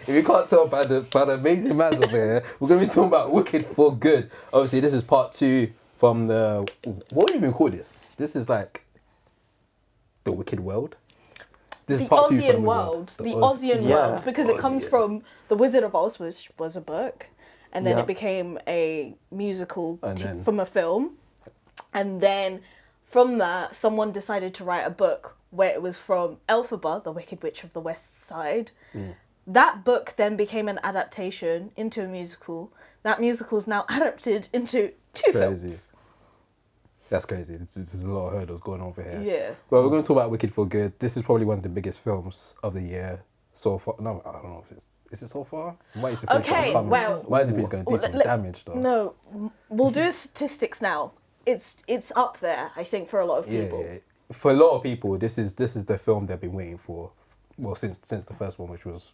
if you can't tell by the amazing man over here, we're going to be talking about Wicked for Good. Obviously, this is part 2 from the... What do you even call this? This is like the Wicked World? This The is part 2 Ozian from world. The Ozian world. Because it comes from The Wizard of Oz, which was a book. And then it became a musical from a film. And then from that, someone decided to write a book where it was from Elphaba, the Wicked Witch of the West Side. That book then became an adaptation into a musical. That musical is now adapted into 2 films. That's crazy. There's a lot of hurdles going on over here. Yeah. Well, we're going to talk about Wicked for Good. This is probably one of the biggest films of the year so far. No, I don't know if is it so far? Why is it going to do some damage though? No, we'll do statistics now. It's up there, I think, for a lot of people. Yeah. For a lot of people, this is the film they've been waiting for. Well, since the first one, which was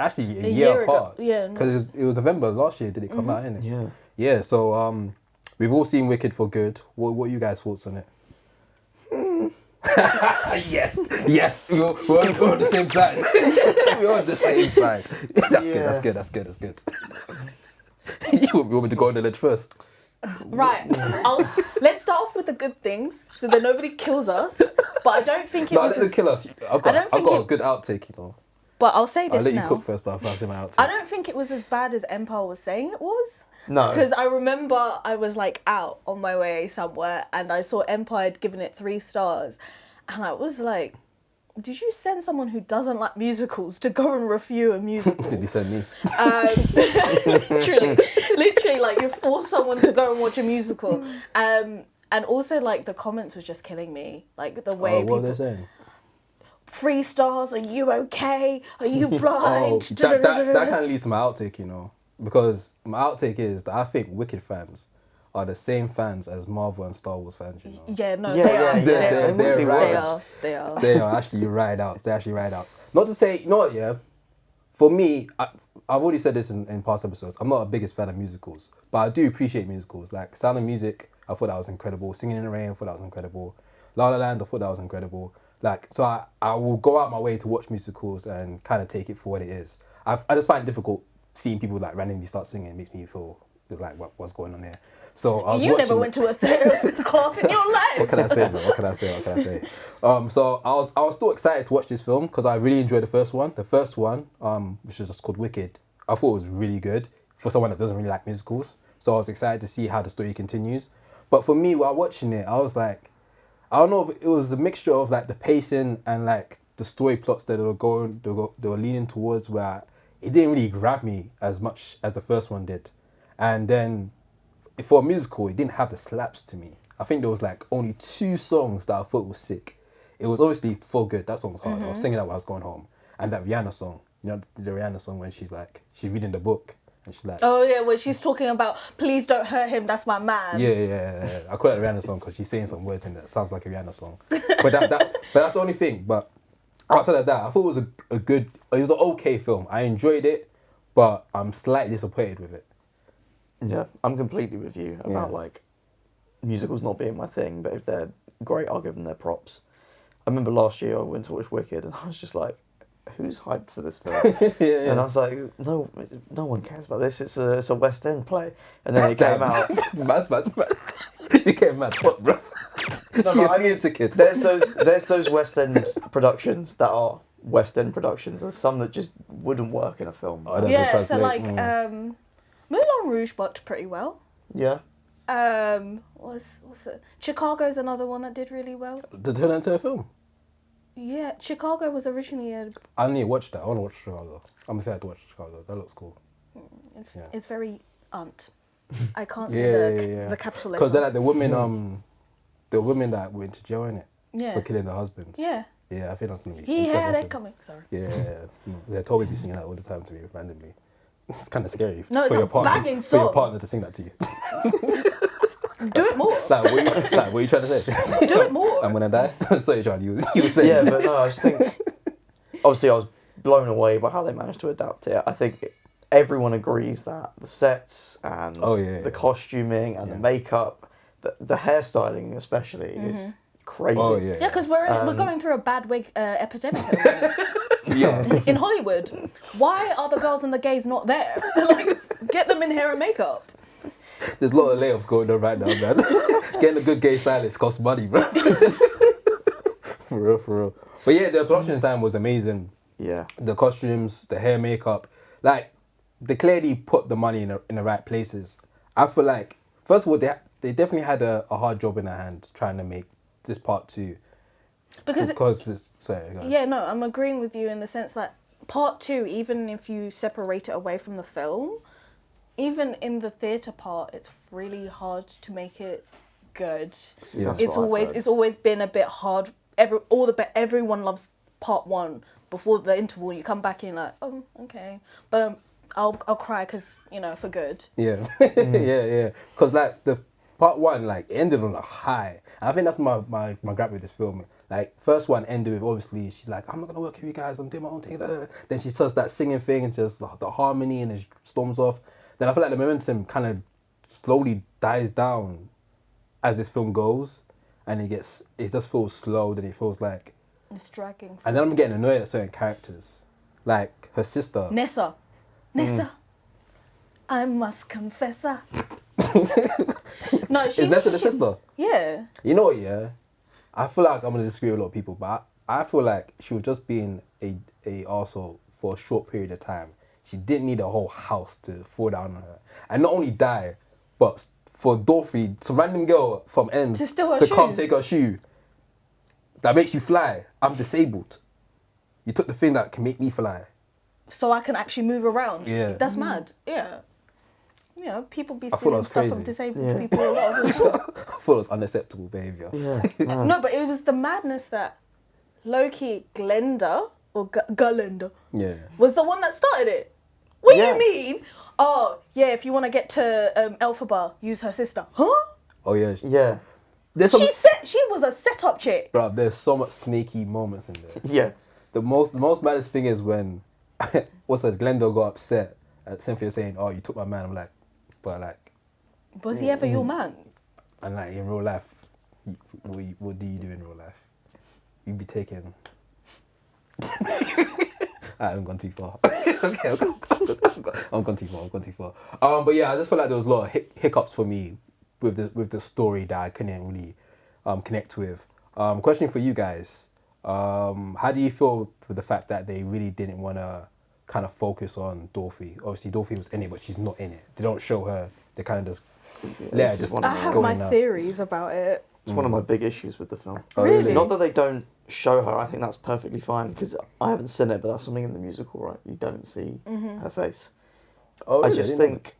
actually a year apart. Ago. Yeah. Because it was November last year. Did it come out? Innit? Yeah. Yeah. So we've all seen Wicked for Good. What are you guys' thoughts on it? Yes. We're on the same side. We're on the same side. That's good. You want me to go on the ledge first? Right. Let's start off with the good things, so that nobody kills us. But I don't think it was. No, kill us. I've got a good outtake, you know. But I'll say this now. I'll let you cook first, but I'll say my outtake. I don't think it was as bad as Empire was saying it was. No. Because I remember I was like out on my way somewhere and I saw Empire had given it 3 stars, and I was like, did you send someone who doesn't like musicals to go and review a musical? Did you send me? Literally, like you force someone to go and watch a musical. And also, like, the comments was just killing me. Like, the way people... What are they saying? 3 stars, are you okay? Are you blind? That kind of leads to my outtake, you know. Because my outtake is that I think Wicked fans are the same fans as Marvel and Star Wars fans, you know. Yeah, no, They're They are. They are actually ride-outs. They're actually ride-outs. Not to say, for me, I've already said this in past episodes, I'm not the biggest fan of musicals, but I do appreciate musicals. Like, Sound of Music, I thought that was incredible. Singing in the Rain, I thought that was incredible. La La Land, I thought that was incredible. Like, so I will go out my way to watch musicals and kind of take it for what it is. I just find it difficult seeing people like randomly start singing. It makes me feel like what's going on here. So I was You never went to a theatre class in your life. What can I say, bro? What can I say? So I was still excited to watch this film because I really enjoyed the first one. The first one, which is just called Wicked, I thought it was really good for someone that doesn't really like musicals. So I was excited to see how the story continues. But for me, while watching it, I was like, I don't know if it was a mixture of like the pacing and like the story plots that they were leaning towards, where it didn't really grab me as much as the first one did. And then for a musical, it didn't have the slaps to me. I think there was like only 2 songs that I thought was sick. It was obviously For Good. That song was hard. I was singing that while I was going home. And that Rihanna song, you know, the Rihanna song when she's reading the book and she's like... Oh yeah, when she's talking about, please don't hurt him, that's my man. Yeah. I call it a Rihanna song because she's saying some words in there that sounds like a Rihanna song. But that's the only thing. But outside of that, I thought it was an okay film. I enjoyed it, but I'm slightly disappointed with it. Yeah, I'm completely with you about like musicals not being my thing, but if they're great, I'll give them their props. I remember last year I went to watch Wicked and I was just like, who's hyped for this film? And I was like, no one cares about this. It's a West End play. And then it came out. Mad. You came mad. What, bro? No, I mean, there's those West End productions that are West End productions, and some that just wouldn't work in a film. Yeah, so like Moulin Rouge worked pretty well. Yeah. What's it? Chicago's another one that did really well. Did it turn into a film? Yeah, Chicago was originally I need to watch that. I want to watch Chicago. I'm excited to watch Chicago. That looks cool. It's very I can't say the capital letter. Because they're like the women that went to jail, innit? Yeah. For killing their husbands. Yeah. Yeah, I think that's gonna be. He had it coming. Sorry. Yeah. They're totally be singing that all the time to me randomly. It's kind of scary No, it's for a your partner. banging For your song. partner to sing that to you. Do it more. What are you trying to say? Do it more. I'm gonna die. Sorry, John. You were saying. Yeah, but no, I just think. Obviously, I was blown away by how they managed to adapt it. I think everyone agrees that the sets and the costuming and the makeup, the hairstyling especially is crazy. Oh yeah. Yeah, because we're going through a bad wig epidemic. At the moment. we are. In Hollywood, why are the girls and the gays not there? Like, get them in hair and makeup. There's a lot of layoffs going on right now, man. Getting a good gay stylist costs money, bro. For real, for real. But yeah, the production design was amazing. Yeah. The costumes, the hair, makeup, like they clearly put the money in the right places. I feel like, first of all, they definitely had a hard job in their hand trying to make this part 2. Because it's, sorry, go ahead. Yeah, no, I'm agreeing with you in the sense that part 2, even if you separate it away from the film, even in the theatre part, it's really hard to make it good. See, that's It's what I've heard. always been a bit hard. Everyone loves part 1. Before the interval, you come back in like, oh, okay, but I'll cry because, you know, for good. Yeah, yeah. Because like the part 1 like ended on a high. And I think that's my grab with this film. Like first one ended with, obviously she's like, I'm not gonna work with you guys. I'm doing my own thing. Then she starts that singing thing and just the harmony and it storms off. Then I feel like the momentum kind of slowly dies down as this film goes, and it just feels slow. Then it feels like It's dragging. and then I'm getting annoyed at certain characters, like her sister. Nessa, I must confess her. No, Is Nessa the sister? Yeah. You know what, yeah? I feel like I'm going to disagree with a lot of people, but I feel like she was just being a arsehole for a short period of time. She didn't need a whole house to fall down on her. And not only die, but for Dorothy, some random girl from End To steal her to come shoes. take her shoe that makes you fly. I'm disabled. You took the thing that can make me fly. So I can actually move around. Yeah. That's mad. Yeah. You know, people be I thought that stealing was stuff crazy. from disabled Yeah. people a lot of the time. I thought it was unacceptable behaviour. Yeah. No, but it was the madness that Loki Glenda or Galenda Yeah. was the one that started it. What do Yeah. you mean? Oh, yeah, if you want to get to Elphaba, use her sister. Huh? Oh, yeah. Yeah. There's some, She was a setup chick. bruv, there's so much sneaky moments in there. Yeah. The most maddest thing is when Glendale got upset at Cynthia saying, "Oh, you took my man." I'm like, but like, Was he ever your man? and like in real life, what do you do in real life? You'd be taking. I haven't gone too far. Okay, I've gone too far. But yeah, I just feel like there was a lot of hiccups for me with the story that I couldn't really connect with. Question for you guys: how do you feel with the fact that they really didn't want to kind of focus on Dorothy? Obviously, Dorothy was in it, but she's not in it. They don't show her. They kind of just let her This is just one of I have go my in and out. theories about it. It's one of my big issues with the film. Oh, Really? Not that they don't show her, I think that's perfectly fine, because I haven't seen it, but that's something in the musical, right? You don't see her face. Oh, I really? just didn't know think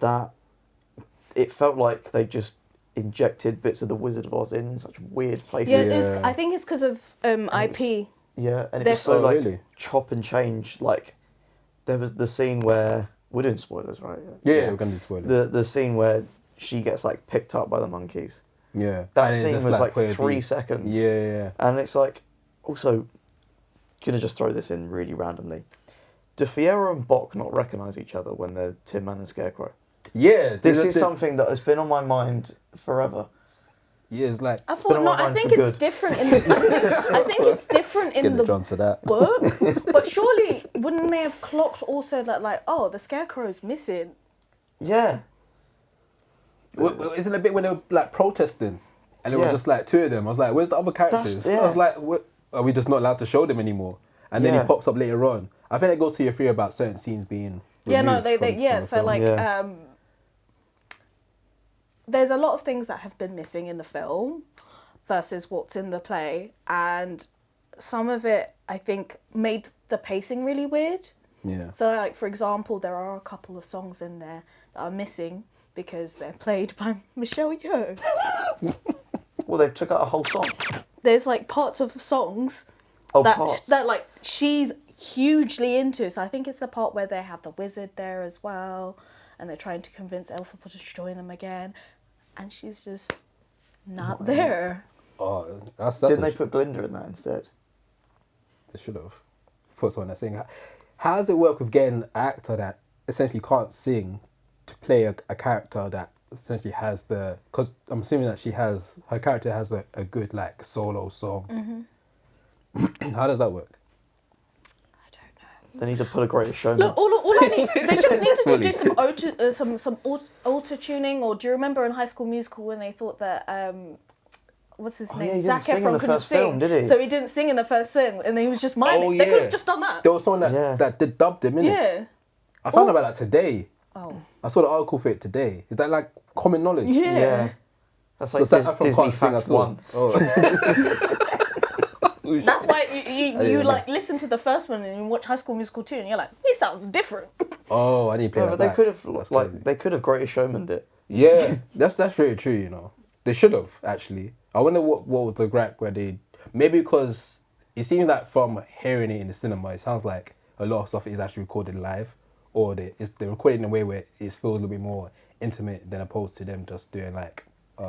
that it felt like they just injected bits of the Wizard of Oz in such weird places. Yes, Yeah. I think it's because of IP. Yeah, and it They're- was so Oh, like really? chop and change. Like there was the scene where we're doing spoilers, right? Yeah, we're gonna do spoilers. The scene where she gets like picked up by the monkeys. Yeah. That And it's scene just was like where it 3 be- seconds. Yeah. And it's like, also, gonna just throw this in really randomly. Do Fiera and Bok not recognise each other when they're Tin Man and Scarecrow? Yeah. This is something that has been on my mind forever. Yeah, it's like I been thought on no. my I mind think for it's good. different in the. I think it's different in get the the Johns for that. book. But surely, wouldn't they have clocked also that like, oh, the Scarecrow's missing? Yeah. Well, isn't it a bit when they were like protesting, and it was Yeah. just like 2 of them? I was like, "Where's the other characters?" yeah. I was like, "Are we just not allowed to show them anymore?" And then Yeah. he pops up later on. I think it goes to your theory about certain scenes being. Yeah, no, removed they from yeah. the So film. like, Yeah. there's a lot of things that have been missing in the film versus what's in the play, and some of it I think made the pacing really weird. Yeah. So like for example, there are a couple of songs in there that are missing because they're played by Michelle Yeoh. Well, they've took out a whole song. There's like parts of songs Oh, that parts. that like she's hugely into. So I think it's the part where they have the wizard there as well, and they're trying to convince Elphaba to join them again, and she's just not there. Oh, that's Didn't they put Glinda in that instead? They should have put someone that's singing. How does it work with getting an actor that essentially can't sing to play a character that essentially has the? Because I'm assuming that her character has a good like solo song. Mm-hmm. How does that work? They need to put a Greater Showman. Look, all I need, they just needed to do some auto tuning. Or do you remember in High School Musical when they thought that what's his name? Yeah, he Zac didn't sing in Efron the couldn't first sing, film, did he? so he didn't sing in the first film, and he was just miming. They could have just done that. There was someone that did dubbed him, innit? Yeah. I found out about that today. Oh. I saw the article for it today. Is that like common knowledge? Yeah. That's like Zac Efron Disney can't sing Fact at all. 1. Oh. That's why you like listen to the first one and you watch High School Musical 2 and you're like, this sounds different. Oh, I need to play Yeah, that but they back. could have That's crazy. they could have Greater Showmaned it. Yeah, that's very true. You know, they should have actually. I wonder what was the gripe where they maybe because it seems that from hearing it in the cinema, it sounds like a lot of stuff is actually recorded live, or they're recorded in a way where it feels a little bit more intimate than opposed to them just doing like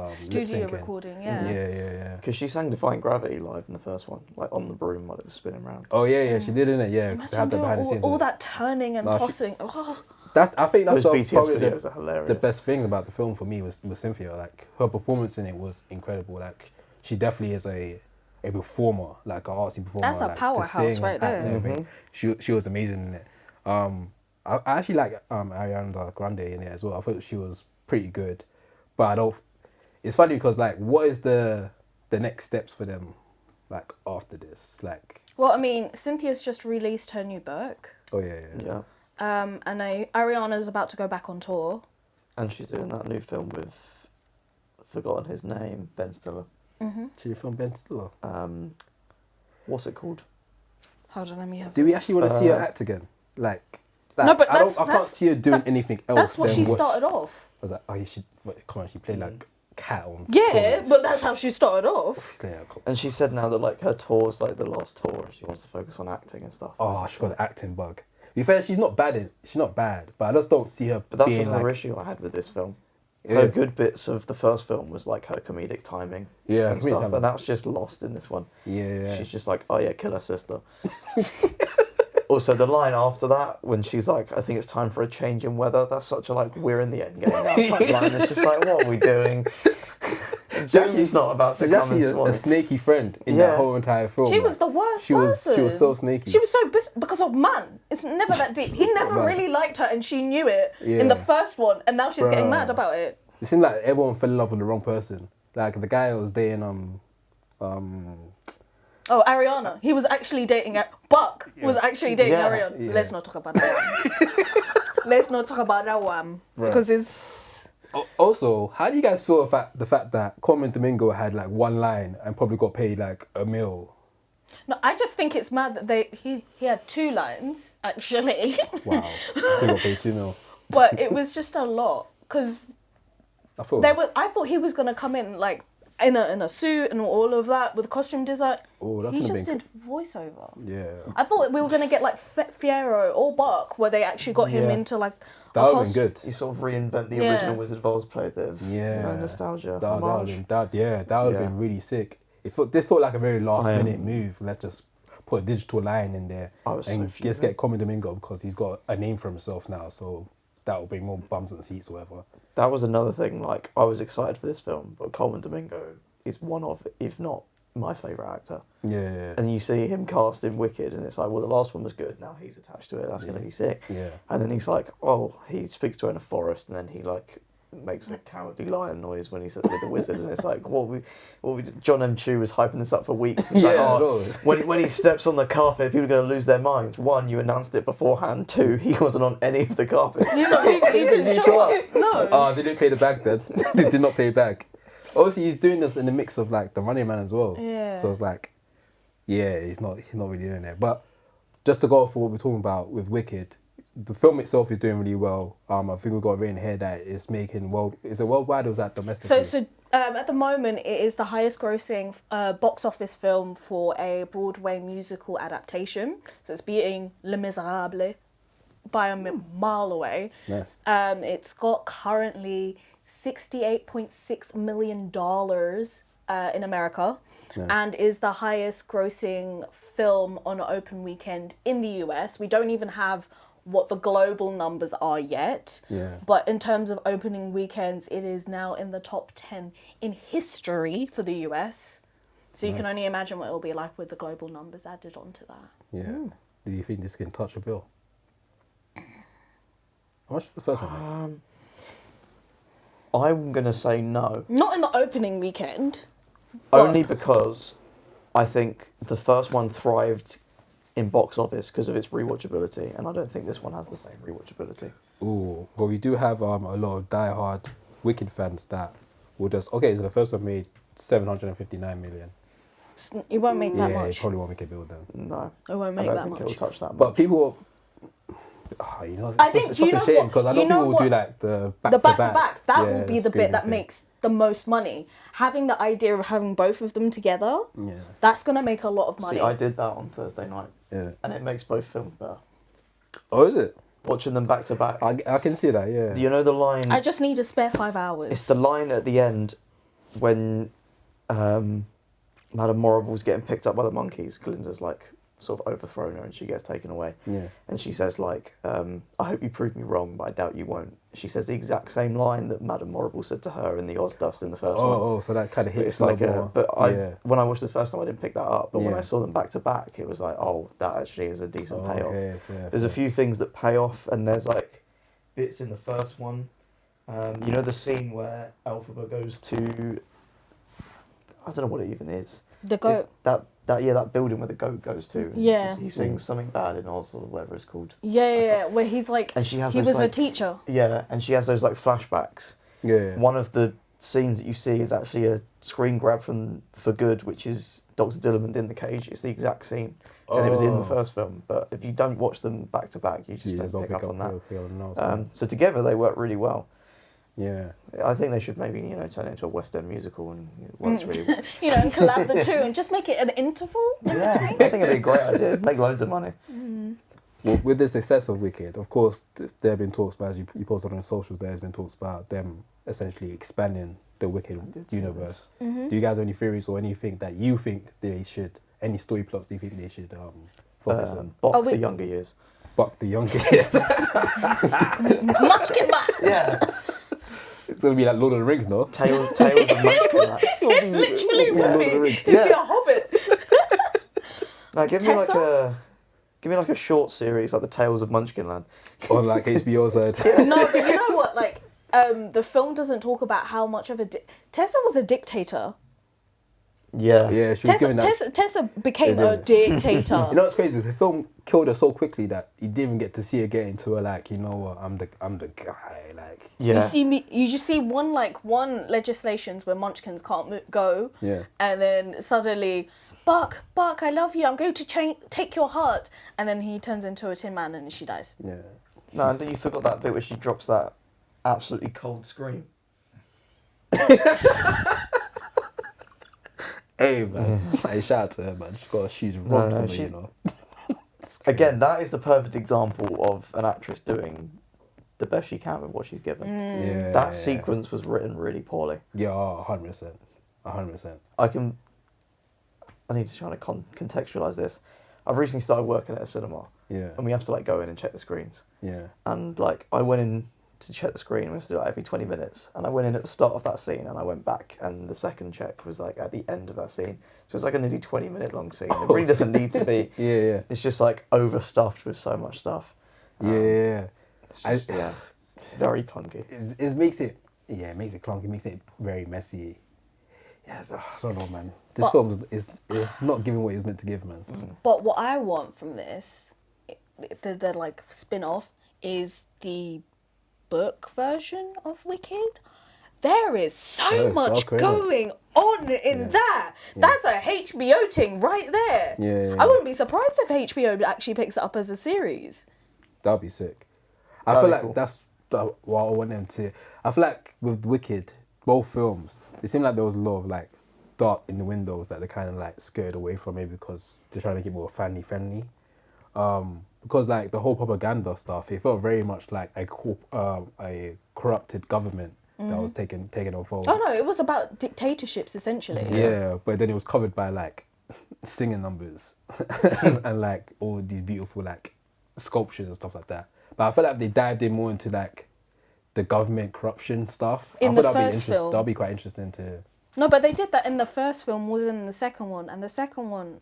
studio lip-syncing. recording. Yeah. Yeah. Because she sang Defying Gravity live in the first one, like on the broom while it was spinning around. Oh yeah, she did, innit? Yeah, they had Imagine the behind the doing scenes. all that turning and tossing. Oh. I think that's Those BTS probably videos are hilarious. the best thing about the film for me was Cynthia. Like her performance in it was incredible. Like she definitely is a performer, like an artsy performer. That's a like, powerhouse sing right and act and there. everything. She was amazing in it. I actually like Ariana Grande in it as well. I thought she was pretty good, but I don't. It's funny because like, what is the next steps for them, like after this? Like, Well, I mean, Cynthia's just released her new book. oh yeah. And Ariana's about to go back on tour. And she's doing that new film with, I've forgotten his name, Ben Stiller. She film Ben Stiller. What's it called? Hold on, let me have. Do we actually want to see her act again? Like No, but I can't that's- see her doing anything else. That's what than she started off. I was like, oh, you should. Come on, she played like cat on. Yeah, tours. but that's how she started off. Yeah, And she said now that like her tour's like the last tour, she wants to focus on acting and stuff. oh, she got an acting bug. To be fair, she's not bad. She's not bad, but I just don't see her. But that's being another like, issue I had with this film. Yeah. Her good bits of the first film was like her comedic timing Yeah, and comedic stuff, timing. and that's just lost in this one. Yeah. She's just like, oh yeah, kill her sister. Also, the line after that, when she's like, I think it's time for a change in weather, that's such a like, we're in the end game now type line. It's just like, what are we doing? Jackie's not about to come and a swipe. snaky friend in Yeah. that whole entire film. She like, was the worst She was person. so snaky. She was so bitter because of man. It's never that deep. He never Man. really liked her, and she knew it in Yeah. the first one, and now she's getting Bruh. mad about it. It seemed like everyone fell in love with the wrong person. Like the guy that was dating Oh, Ariana. He was actually dating. Buck was actually dating Yeah. Ariana. Yeah. Let's not talk about that one. Let's not talk about that one because it's. Also, how do you guys feel about the fact that Carmen Domingo had like one line and probably got paid like $1 million? No, I just think it's mad that he had 2 lines actually. Wow, so got paid $2 million. But it was just a lot because I thought. I thought he was gonna come in like in a suit and all of that with costume design. Oh, that He could've just been did voiceover. Yeah, I thought we were gonna get like Fiero or Buck, where they actually got him Yeah. into like. that would have been good. You sort of reinvent the Yeah. original Wizard of Oz, play a bit of Yeah, nostalgia, That would homage. have been really sick. This felt like a very last minute move. Let's just put a digital line in there I was so and fuming. just get Carmen Domingo because he's got a name for himself now. So that will bring more bums on seats or whatever. That was another thing, like, I was excited for this film, but Coleman Domingo is one of, if not my favourite actor. Yeah. And you see him cast in Wicked, and it's like, well, the last one was good, now he's attached to it, that's going to be sick. Yeah. And then he's like, oh, he speaks to her in a forest, and then he, like, makes a cowardly lion noise when he's with the wizard, and it's like, John M. Chu was hyping this up for weeks. It's Yeah, like, I oh, know. when he steps on the carpet, people are going to lose their minds. 1, you announced it beforehand. 2, he wasn't on any of the carpets. He didn't show up. No. Oh, they didn't play the bag then. They did not play back. Obviously, he's doing this in the mix of like the Running Man as well. Yeah. So it's like, yeah, he's not really doing it. But just to go off of what we're talking about with Wicked, the film itself is doing really well. I think we've got it written here that it's making is it worldwide or is that domestically? So at the moment, it is the highest grossing box office film for a Broadway musical adaptation. So it's beating Les Miserables by a mile away. Nice. It's got currently $68.6 million in America, and is the highest grossing film on an open weekend in the US. We don't even have what the global numbers are yet. Yeah. But in terms of opening weekends, it is now in the top 10 in history for the US. So you can only imagine what it will be like with the global numbers added onto that. Yeah. do you think this can touch a bill? How much did the first one make? I'm going to say no. Not in the opening weekend. Only because I think the first one thrived in box office because of its rewatchability, and I don't think this one has the same rewatchability. Ooh, but we do have a lot of die-hard Wicked fans that will just... Okay, so the first one made 759 million. It won't make that Yeah, much. it probably won't make a bill then. No. It won't make I that don't think much. it will touch that much. But people... Oh, you know, I think, it's such a shame because a lot of people will do like the back-to-back. That will be the bit that makes the most money. Having the idea of having both of them together, that's going to make a lot of money. See, I did that on Thursday night. Yeah. And it makes both films better. Oh, is it? Watching them back to back. I can see that, yeah. Do you know the line? I just need a spare 5 hours. It's the line at the end when Madame Morrible's getting picked up by the monkeys. Glinda's like sort of overthrown her and she gets taken away. Yeah. And she says like, I hope you prove me wrong, but I doubt you won't. She says the exact same line that Madame Morrible said to her in the Ozdust in the first one. Oh, so that kind of hits it's like more. when I watched the first time I didn't pick that up, but when I saw them back to back, it was like, oh, that actually is a decent payoff. Okay, There's a few things that pay off, and there's like bits in the first one. You know the scene where Elphaba goes to, I don't know what it even is. The goat. That building where the goat goes to. Yeah. He sings something bad in Oz or whatever it's called. Yeah, where he's like, and she has he those, was like, a teacher. Yeah, and she has those like flashbacks. Yeah. One of the scenes that you see is actually a screen grab from For Good, which is Dr. Dillamond in the cage. It's the exact scene. And it was in the first film. But if you don't watch them back to back, you just don't pick up on that. So together they work really well. Yeah. I think they should maybe, turn it into a West End musical and it works really well. And collab the two and just make it an interval in between. I think it'd be a great idea. Make loads of money. Well, with the success of Wicked, of course, there have been talks about, as you posted on the socials, there has been talks about them essentially expanding the Wicked universe. Do you guys have any theories or anything that you think they should, any story plots do you think they should focus on? Buck the younger years. Buck the younger years. Munchkin back. Yeah. It's going to be like Lord of the Rings, no? Tales of Munchkin. Literally, It'd be a hobbit. No, give me like a short series like the Tales of Munchkinland. On like HBO's side. No, but you know what? Like, the film doesn't talk about how much of a Tessa was a dictator. Yeah. Yeah, she was given that. Tessa became a dictator. You know what's crazy? The film killed her so quickly that you didn't even get to see her get into her like, you know what, I'm the guy. Like, yeah. You just see one legislations where Munchkins can't go. Yeah. And then suddenly, Buck, I love you. I'm going to take your heart. And then he turns into a Tin Man and she dies. Yeah. No, and you forgot that bit where she drops that absolutely cold scream. Hey man, hey, shout out to her, man. She's got a huge run for me, you know. Again, that is the perfect example of an actress doing the best she can with what she's given. Yeah. That sequence was written really poorly. Yeah, 100%. 100%. I need to try to contextualise this. I've recently started working at a cinema. Yeah. And we have to go in and check the screens. Yeah. And I went in to check the screen. We have to do it every 20 minutes. And I went in at the start of that scene and I went back and the second check was at the end of that scene. So it's like a nearly 20-minute long scene. It really doesn't need to be. Yeah. It's just overstuffed with so much stuff. Yeah. It's just, it's very clunky. It makes it clunky. It makes it very messy. Yeah, I don't know, man. This film is not giving what it was meant to give, man. But what I want from this, the spin-off, is the book version of Wicked. There is so much going on in that. Yeah. That's a HBO thing right there. Yeah. I wouldn't be surprised if HBO actually picks it up as a series. That'd be sick. I feel like that's what I want them to. I feel like with Wicked, both films, it seemed like there was a lot of dark in the windows that they kind of scared away from, maybe because they're trying to keep more family friendly. Because the whole propaganda stuff, it felt very much like a corrupted government that was taking over. Oh no, it was about dictatorships essentially. Yeah, but then it was covered by singing numbers and all these beautiful sculptures and stuff like that. But I feel like they dived in more into the government corruption stuff. In the first film, that'd be quite interesting to. No, but they did that in the first film more than the second one, and the second one,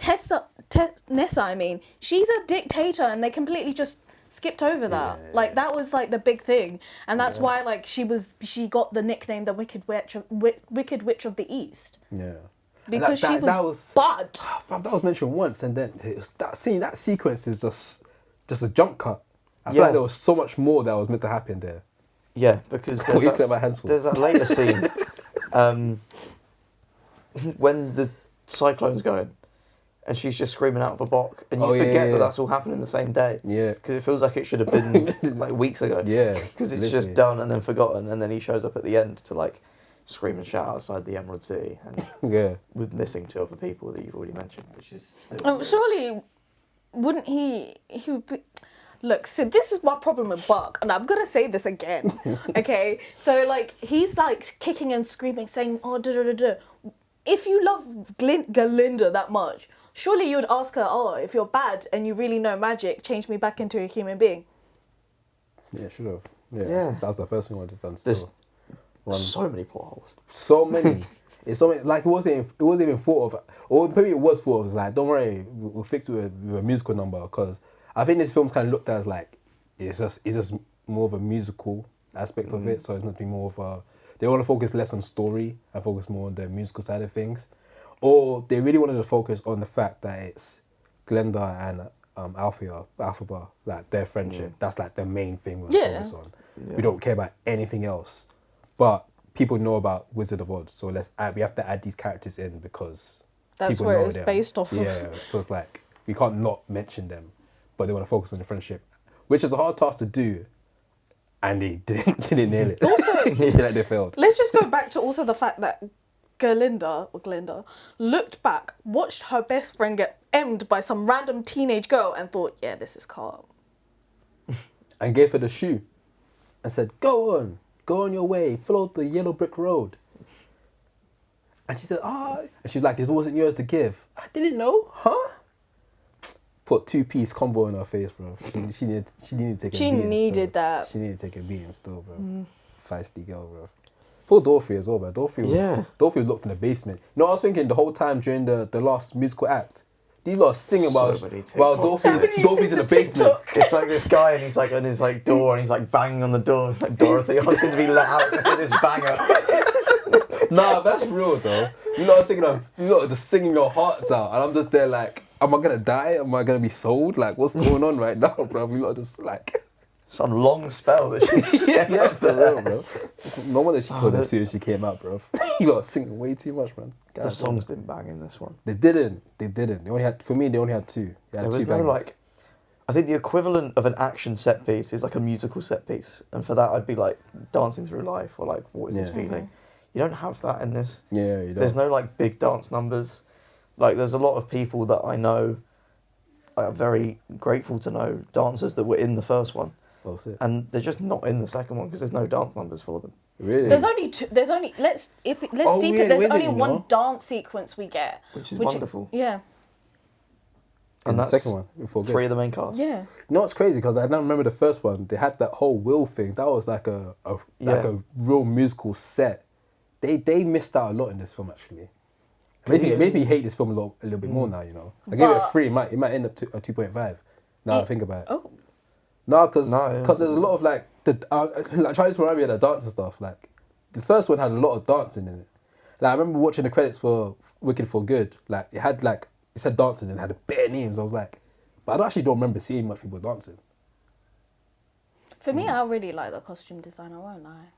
Nessa, I mean, she's a dictator, and they completely just skipped over that. Like that was like the big thing, and that's why like she got the nickname the Wicked Witch of the East. Yeah. Because she was bad. That was mentioned once, and then that sequence is just a jump cut. I feel like there was so much more that was meant to happen there. Yeah, because there's that later scene when the cyclone's going, and she's just screaming out for Bok, and you forget that that's all happening the same day. Yeah. Because it feels like it should have been like weeks ago. Yeah. Because it's just done and then forgotten, and then he shows up at the end to like scream and shout outside the Emerald City, and with missing 2 other people that you've already mentioned, which is. Surely, wouldn't he? He would be. Look, so this is my problem with Buck, and I'm gonna say this again, okay? So like he's like kicking and screaming, saying, "Oh, da da da da." If you love Galinda that much, surely you would ask her, "Oh, if you're bad and you really know magic, change me back into a human being." Yeah, should have. Yeah, that was the first thing I would have done. There's so many plot holes. So many. It's so many. Like it wasn't even thought of, or maybe it was thought of. It's like, don't worry, we'll fix it with a musical number, because I think this film's kind of looked at as like it's just more of a musical aspect of it. So it's meant to be more of a. They want to focus less on story and focus more on the musical side of things, or they really wanted to focus on the fact that it's Glenda and Alphaba, like their friendship. That's like the main thing we're focus on. Yeah. We don't care about anything else, but people know about Wizard of Oz, so we have to add these characters in because that's people where know it's them. based off of. Yeah, so it's like we can't not mention them, but they want to focus on the friendship, which is a hard task to do, and they didn't nail it. Also, they failed. Let's just go back to also the fact that Glinda looked back, watched her best friend get emmed by some random teenage girl, and thought, "Yeah, this is calm," and gave her the shoe, and said, "Go on your way, follow the yellow brick road." And she said, and she's like, "This wasn't yours to give." I didn't know, huh? Put 2-piece combo in her face, bro. She needed to take a beating. She needed that. She needed to take a beating still, bro. Feisty girl, bro. Poor Dorothy as well, bro. Dorothy was locked in the basement. You know what I was thinking the whole time during the last musical act? These lot are singing while Dorothy's in the basement. It's like this guy, and he's like on his like door, and he's like banging on the door, like, "Dorothy, I was going to be let out to hear this banger." Nah, that's real though. You lot are just singing your hearts out, and I'm just there like, am I gonna die? Am I gonna be sold? Like, what's going on right now, bro? You lot are just like some long spell that she's yeah, for real, bro. No wonder she killed her as soon as she came out, bro. You lot are singing way too much, man. God, the songs didn't bang in this one. They didn't. They only had 2. They had 2 bangers. I think the equivalent of an action set piece is like a musical set piece, and for that I'd be like Dancing Through Life or like What Is This Feeling? You don't have that in this. Yeah, you don't. There's no like big dance numbers. Like there's a lot of people that I know. I'm very grateful to know dancers that were in the first one, and they're just not in the second one because there's no dance numbers for them. Really? There's only 2. There's only let's deep it. There's only one dance sequence we get, which is wonderful. Yeah. And that's the second one. 3 of the main cast. Yeah. You know what's crazy? Because I don't remember the first one. They had that whole will thing. That was like a real musical set. They missed out a lot in this film actually. Maybe hate this film a little bit more now. You know, I gave it a 3. It might end up to a 2.5. Now I think about it. Oh. No, because there's a lot of like trying to remind me of the dance and stuff. Like the first one had a lot of dancing in it. Like I remember watching the credits for Wicked for Good. Like it said dancers and it had bare names. I was like, but I actually don't remember seeing much people dancing. For me, I really like the costume design. I won't lie.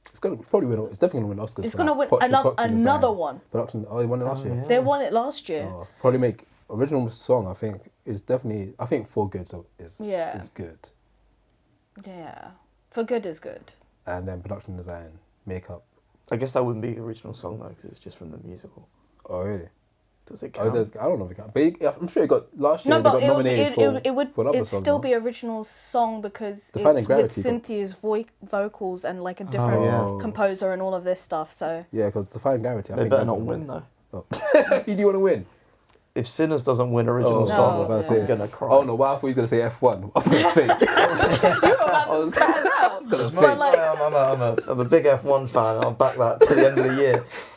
It's definitely gonna win Oscars. It's gonna win another one. Production. Oh, they won it last year. Yeah. They won it last year. Probably make original song. I think is definitely. I think For Good is good. Yeah, For Good is good. And then production design, makeup. I guess that wouldn't be original song though, because it's just from the musical. Oh really? Does it count? I don't know if it counts. But I'm sure it got last year. No, but got nominated it'd still be original song because it's with Cynthia's vocals and like a different composer and all of this stuff. So yeah, because Defying Gravity. They better not win though. Oh. Who do you want to win? If Sinners doesn't win original song, I'm gonna cry. Oh no! Well, I thought you were gonna say F1. I was gonna say. You were about to spaz out. I'm a big F1 fan. I'll back that to the end of the year.